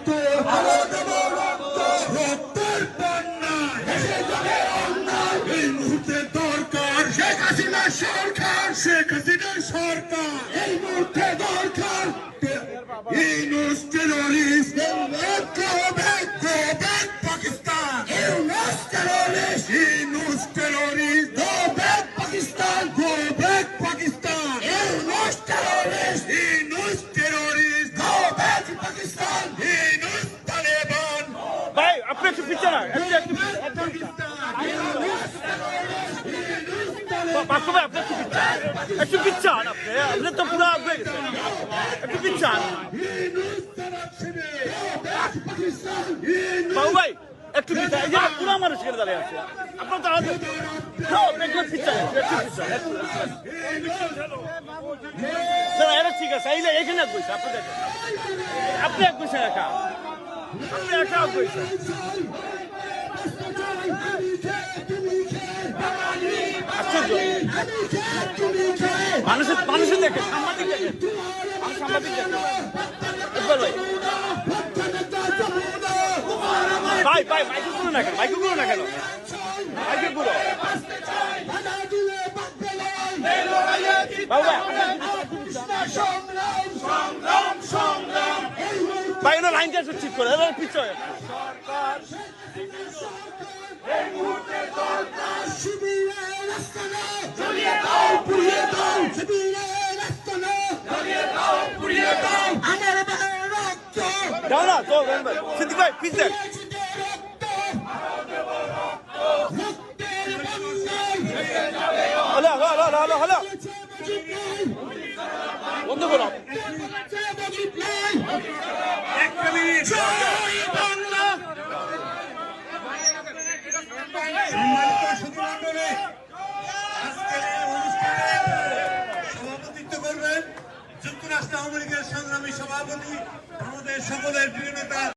রক্ত রক্তের বন্যা এসে যাবে অন্যায় এই মুহূর্তে দরকার শেখ হাসিনার সরকার শেখ হাসিনার সরকার এই মুহূর্তে দরকার Yunus terrorist go back Pakistan Yunus terrorist go back Pakistan Yunus terrorist go back Pakistan Yunus Taliban ভাই আপনি একটু পিছনে না বাকু ভাই আপনি একটু পিছান আপনি তো পুরো হয়ে গেছে একটু পিছান বাবু ভাই একটু পিছান এই যে পুরো মানুষ এখানে দাঁড়িয়ে আছে আপনার তো একটু পিছান এটা ঠিক আছে এইলে এখানে এক বসে আপনি দেখেন আপনি এক বসে একা আপনি একা এক বসে মানুষের দেখে সাংবাদিক দেখে সাংবাদিক দেখে ভাই ভাই মাইক্রোগুলো না কেন মাইক্রোগুলো না কেন মাইক্রোগুলো ভাই ওনার লাইনটা একটু ঠিক করে পিছনে দাও না তো সিদ্দিক ভাই প্লিজ দেখ হ্যালো হ্যালো হ্যালো হ্যালো বন্ধ করো সভাপতিত্ব করবেন যুক্তরাষ্ট্র আওয়ামী লীগের সংগ্রামী সভাপতি আমাদের সকলের প্রিয় নেতা